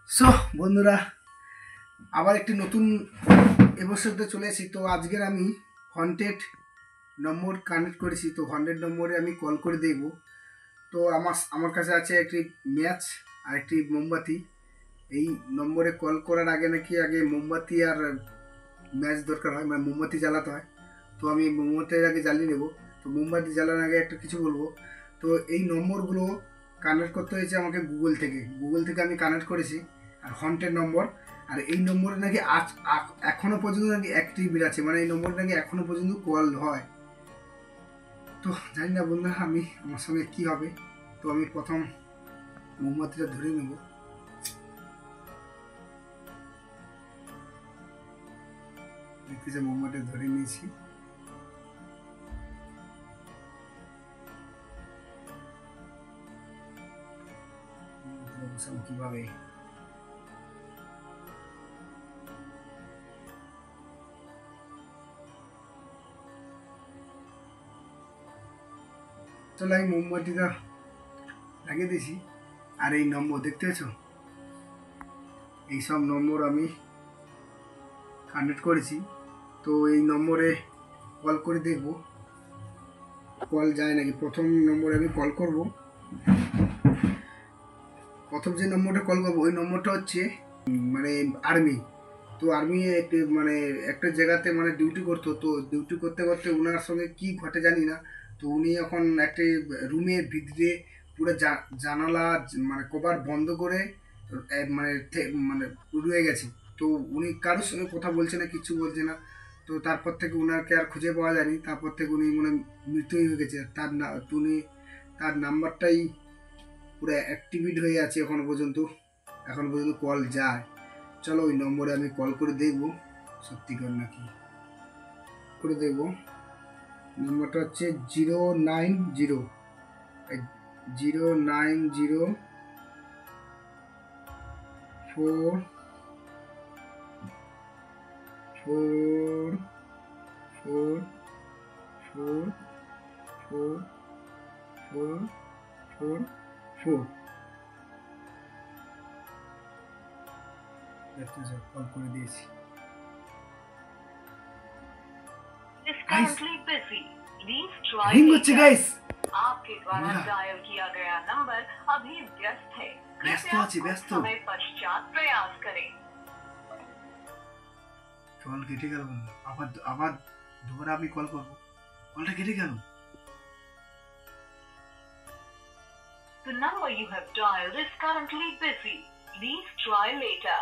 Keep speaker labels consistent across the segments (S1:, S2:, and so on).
S1: So বন্ধুরা, আবার একটি নতুন এপিসোডে চলে এসেছি। তো আজকের আমি 100 নম্বর কানেক্ট করেছি। তো 100 নম্বরে আমি কল করে দেখব। তো আমার কাছে আছে একটি ম্যাচ আর একটি মোমবাতি। এই নম্বরে কল করার আগে নাকি আগে মোমবাতি আর ম্যাচ দরকার হয়, মানে মোমবাতি জ্বালাতে হয়। তো আমি মোমবাতির আগে জ্বালিয়ে নেব। তো মোমবাতি জ্বালানোর আগে একটা কিছু বলবো। তো এই নম্বরগুলো কানেক্ট করতে হয়েছে আমাকে গুগল থেকে আমি কানেক্ট করেছি। আর 100 নম্বর, আর এই নম্বরে নাকি এখনো পর্যন্ত নাকি অ্যাক্টিভ আছে, মানে এই নম্বরে নাকি এখনো পর্যন্ত কল হয়। তো জানি না বন্ধুরা আমার সঙ্গে কি হবে। তো আমি প্রথম মোমবাতিটা ধরে নেব। দেখতেছে মোমবাতিটা ধরে নিয়েছি। কিভাবে চলো আমি মোমবাতিটা লাগিয়ে দিয়েছি। আর এই নম্বর দেখতে পেয়েছো, এইসব নম্বর আমি কানেক্ট করেছি। তো এই নম্বরে কল করে দেখব কল যায় নাকি। প্রথম নম্বরে আমি কল করব। প্রথম যে নম্বরটা কল করবো ওই নম্বরটা হচ্ছে মানে আর্মি। তো আর্মি মানে একটা জায়গাতে মানে ডিউটি করতো। তো ডিউটি করতে করতে ওনার সঙ্গে কি ঘটে জানি না। তো উনি এখন একটি রুমের ভিতরে পুরো জানালা মানে কভার বন্ধ করে মানে মানে রয়ে গেছে। তো উনি কারোর সঙ্গে কথা বলছে না, কিছু বলছে না। তো তারপর থেকে ওনাকে আর খুঁজে পাওয়া যায়নি। তারপর থেকে উনি মানে মৃত্যুই হয়ে গেছে। তার নাম্বারটাই পুরো অ্যাক্টিভেট হয়ে আছে এখনো পর্যন্ত কল যায়। চলো ওই নম্বরে আমি কল করে দেখব সত্যিকার নাকি। করে দেখব। নম্বরটা হচ্ছে 090 4 4 4 4 4 4 4 4। দেখতেছো কল করে দিয়েছি। रिंग হচ্ছে गाइस।
S2: आपके द्वारा डायल किया गया नंबर अभी व्यस्त है। कृपया कुछ समय पश्चात प्रयास करें।
S1: कॉल কেটে গেল। আবার দুবার আমি কল করব, কলটা কেটে গেল।
S2: The number you have dialed is currently busy. Please try later.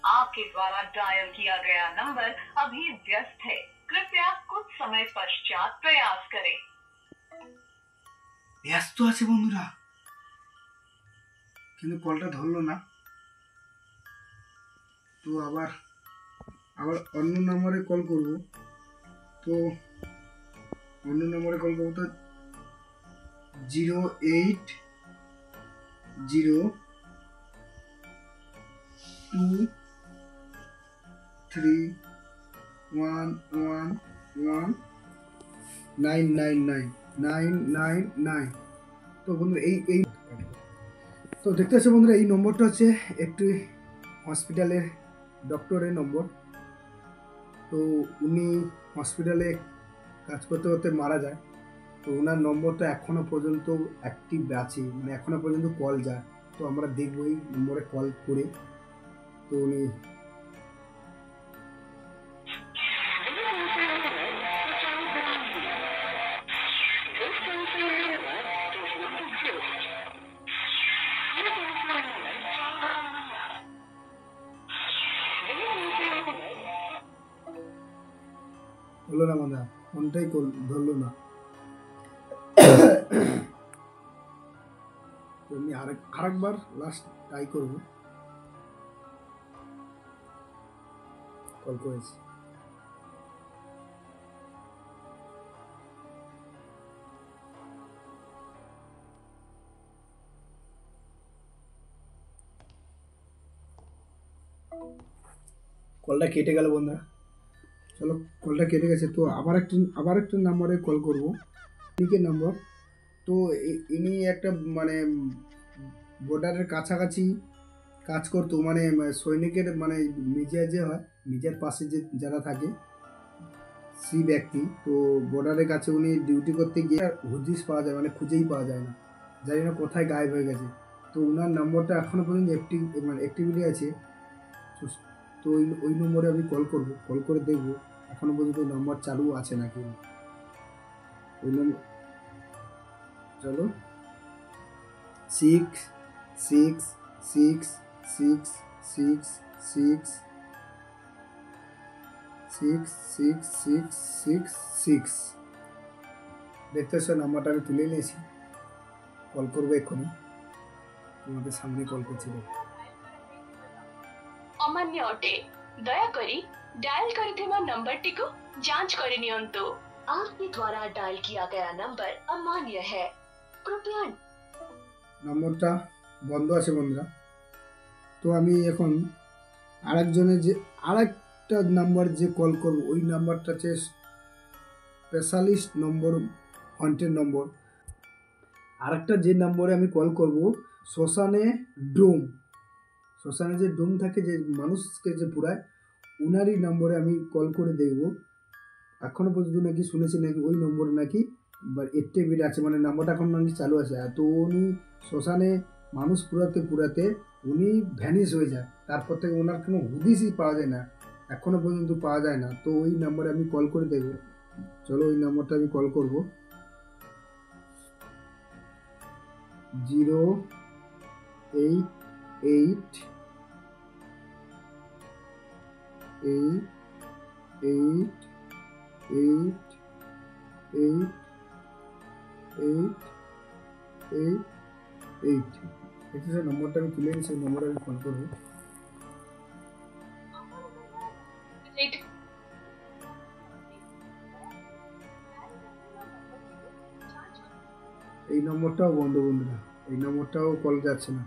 S2: आपके द्वारा डायल किया गया नंबर अभी व्यस्त है। कृपया कुछ समय पश्चात प्रयास करें।
S1: ব্যস্ত আছে বন্ধুরা, কিন্তু কলটা ধরলো না। তো আবার অন্য নম্বরে কল করব। তো অন্য নম্বরে কল করবো। তো 08231119999। তো বন্ধুরা এই তো দেখতে পাচ্ছ বন্ধুরা, এই নম্বরটা হচ্ছে একটি হসপিটালের ডক্টরের নম্বর। তো উনি হসপিটালে কাজ করতে করতে মারা যায়। তো ওনার নম্বরটা এখনো পর্যন্ত অ্যাক্টিভ আছে, মানে এখনো পর্যন্ত কল যায়। তো আমরা দেখবো এই নম্বরে কল করে। তো উনি হলো না, মানে ফোনটাই ধরলো না। আমি আরেকবার লাস্ট ট্রাই করবো। কল করেছি। কলটা কেটে গেল বন্ধুরা। চলো কলটা কেটে গেছে। তো আবার একটা নাম্বারে কল করব, ক্লিনিকের নম্বর। তো ইনি একটা মানে বর্ডারের কাজ করতো, মানে সৈনিকের মানে মির্জা যে হয়, মির্জার পাশে যে যারা থাকে সেই ব্যক্তি, তো বর্ডারের কাছে উনি ডিউটি করতে গিয়ে হদিশ পাওয়া যায়, মানে খুঁজেই পাওয়া যায় না, জানি না কোথায় গায়েব হয়ে গেছে। তো ওনার নম্বরটা এখনো পর্যন্ত মানে অ্যাক্টিভিটি আছে। তো ওই নম্বরে আমি কল করব, কল করে দেখবো এখনো পর্যন্ত নাম্বার চালু আছে নাকি। ওই নম্বর, চলো, 666666666 দেখতেছো নাম্বারটা আমি তুলে নিয়েছি, কল করবো এক্ষুনি, তোমাদের সামনে কল করছি।
S3: अमान्य अटे दयाकरी डायल करिथिबा नंबरटी को जांच करे नियंतु। आपके द्वारा डायल किया गया नंबर अमान्य है, कृपया।
S1: নম্বরটা বন্ধ আছে বন্ধুরা। তো আমি এখন আরেকজনের যে আরেকটা নাম্বার যে কল করব, ওই নাম্বারটা হচ্ছে স্পেশালিস্ট নম্বর, হন্টেড নম্বর। আরেকটা যে নম্বরে আমি কল করব, শ্মশানে ডোম, শ্মশানে যে ডোম থাকে, যে মানুষকে যে পুরায়, উনারই নম্বরে আমি কল করে দেখব। এখনো পর্যন্ত নাকি শুনেছি নাকি ওই নম্বরে নাকি অ্যাক্টিভিটি আছে, মানে নাম্বারটা এখন নাকি চালু আছে। তো উনি শ্মশানে মানুষ পুরাতে পুরাতে উনি ভ্যানিশ হয়ে যায়, তারপর থেকে ওনার কোনো হুদিসই পাওয়া যায় না, এখনো পর্যন্ত পাওয়া যায় না। তো ওই নাম্বারে আমি কল করে দেখব, চলো ওই নাম্বারটা আমি কল করব। 088888888 এটা নম্বরটা আমি তুলে নিয়েছি, ওই নম্বরে আমি ফোন করবো। এই নম্বরটাও বন্ধ বন্ধুরা, এই নম্বরটাও কল যাচ্ছে না।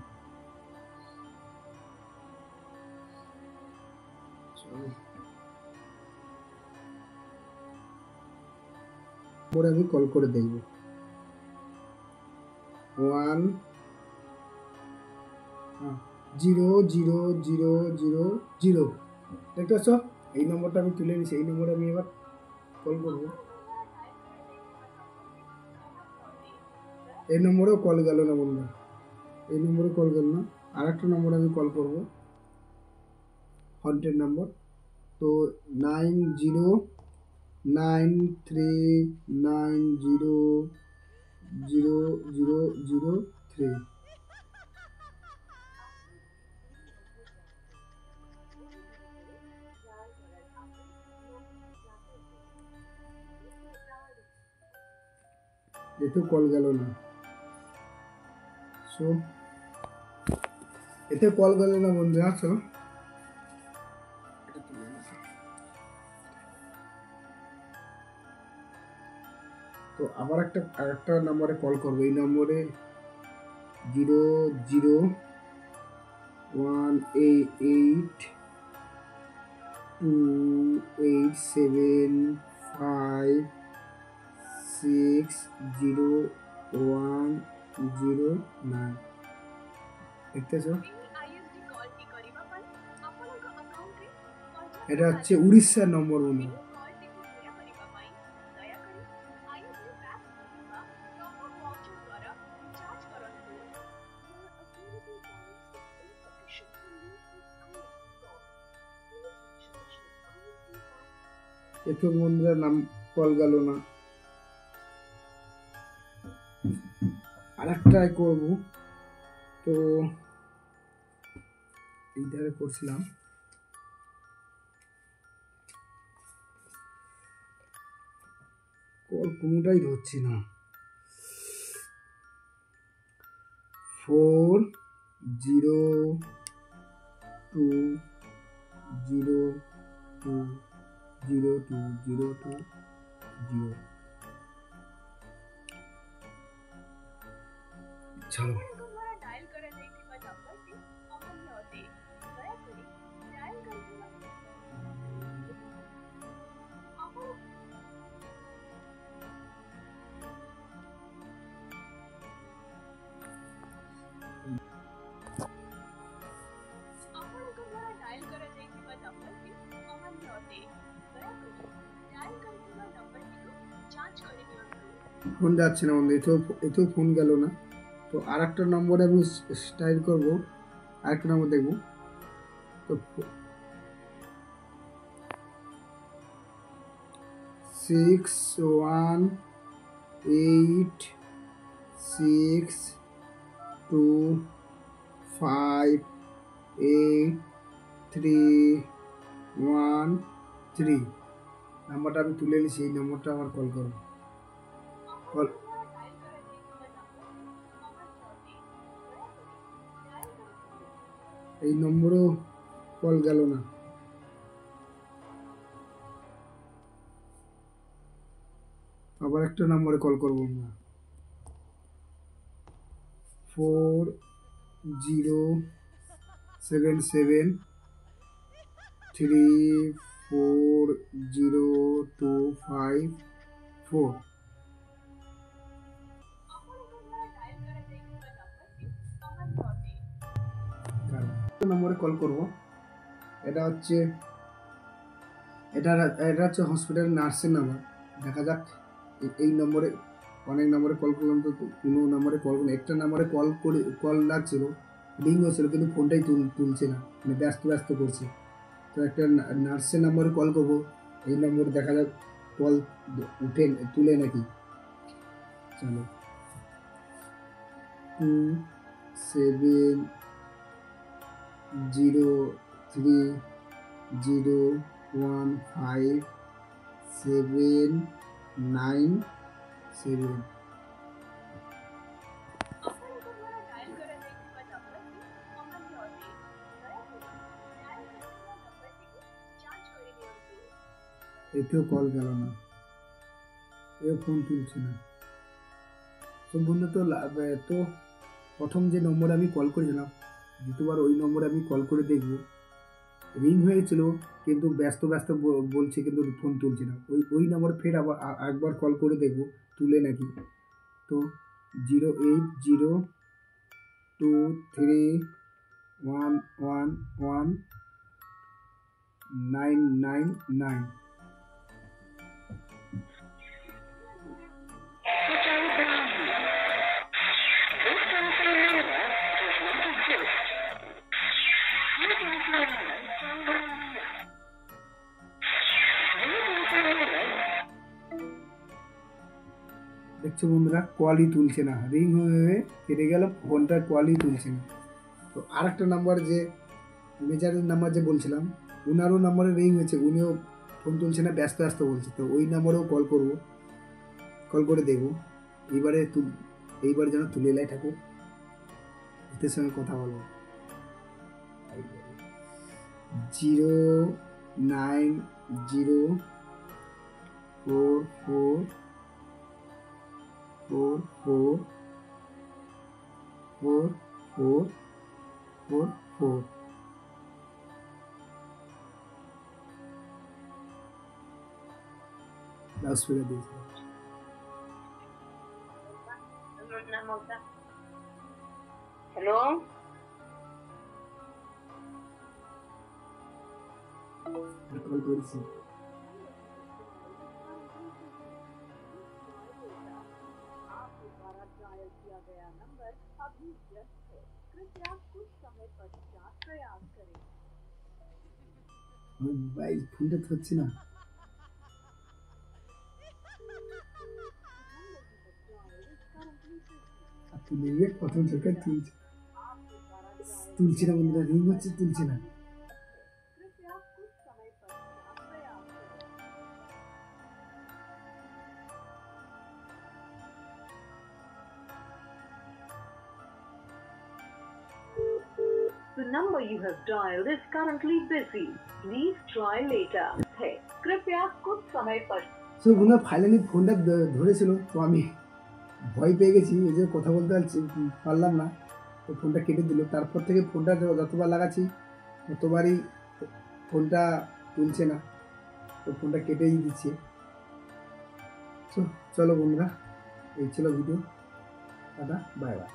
S1: পরে আমি কল করে দেখব। 100000 দেখতে পাচ্ছ, এই নম্বরটা আমি তুলে নিয়েছি, এই নম্বরে আমি এবার কল করব। এই নম্বরেও কল গেল না বন্ধুরা, এই নম্বরে কল গেল না। আর একটা নম্বরে আমি কল করব, হন্টেড নাম্বার। তো 903939000003। এতেও কল গেল না, সো এতে কল গেল না বন্ধুরা। চলো তো আবার আরেকটা নম্বরে কল করবো, এই নম্বরে 0018828756009 দেখতেছো, এটা হচ্ছে উড়িষ্যার নম্বর বন্ধু। এত বন্ধুরা নাম কল গেল না, আরেকটাই করব। তো এই ধারে করছিলাম, কল কোনোটাই ধরছি না। 4020202020 চলো
S3: ଅଟେ। ଦୟାକରି ଡାଏଲ କରିଥିବା ନମ୍ବରଟିକୁ ଯାଞ୍ଚ করে নিয়ন্তু।
S1: ফোন যাচ্ছে না বন্ধু, এতেও ফোন গেল না। তো আর একটা নম্বরে আমি স্টাইল করবো, আরেকটা নম্বর দেখবো। তো 6186258313 নাম্বারটা আমি তুলে নিছি। এই নম্বরটা আমার কল করো। কল এই নম্বরেও কল গেল না। আবার একটা নম্বরে কল করবো আমরা। 4007734025 নম্বরে কল করব। এটা হচ্ছে হসপিটাল নার্সের নাম্বার। দেখা যাক এই নম্বরে, অনেক নম্বরে কল করলাম তো কোনো নম্বরে কল করলাম, একটা নম্বরে কল লাগছিল, রিং হয়েছিল কিন্তু ফোনটাই তুলছে না, মানে ব্যস্ত করছে। তো একটা নার্সের নম্বরে কল করবো। এই নম্বরে দেখা যাক কল তুলে নাকি। চলো 27031579 এতেও কল গেল না, এও ফোন তুলছে না। তো বন্ধু তো প্রথম যে নম্বরে আমি কল করেছিলাম, দ্বিতীয়বার ওই নম্বরে আমি কল করে দেখব। রিং হয়েছিল কিন্তু ব্যস্ত বলছে, কিন্তু ফোন তুলছে না। ওই নম্বরে ফের আবার একবার কল করে দেখব তুলে নাকি। তো 08023111999। দেখছো বন্ধুরা, কলই তুলছে না, রিং হয়ে কেটে গেল, ফোনটা কলই তুলছে না। তো আর একটা নাম্বার, যে মেজারের নাম্বার যে বলছিলাম, ওনারও নাম্বারে রিং হয়েছে, উনিও ফোন তুলছে না, ব্যস্ত বলছে। তো ওই নাম্বারেও কল করে দেখবো। এইবার যেন তুলে লাই ঠাকুর, এদের সঙ্গে কথা বলবো। 09044444444 লাউডস্পিকার দিয়েছে।
S4: হ্যালো,
S1: কল করেছি। ভাই ফোনটা ধরছে না। তুলে প্রথম সরকার তুলছে না বন্ধুরা, রিং হচ্ছে, তুলছে না।
S2: The number you have dialed is currently busy. Please try later. है कृपया कुछ समय पर।
S1: সো বন্ধুরা ফাইনালি ফোনটা ধরেছিল, তো আমি ভয় পেয়ে গেছি, এই যে কথা বলতে পারলাম না, তো ফোনটা কেটে দিল। তারপর থেকে ফোনটা যতবার লাগাচ্ছি ততবারই ফোনটা তুলছে না, তো ফোনটা কেটেই দিচ্ছে। চলো বন্ধুরা, এই ছিল ভিডিও। দাদা বাই বাই।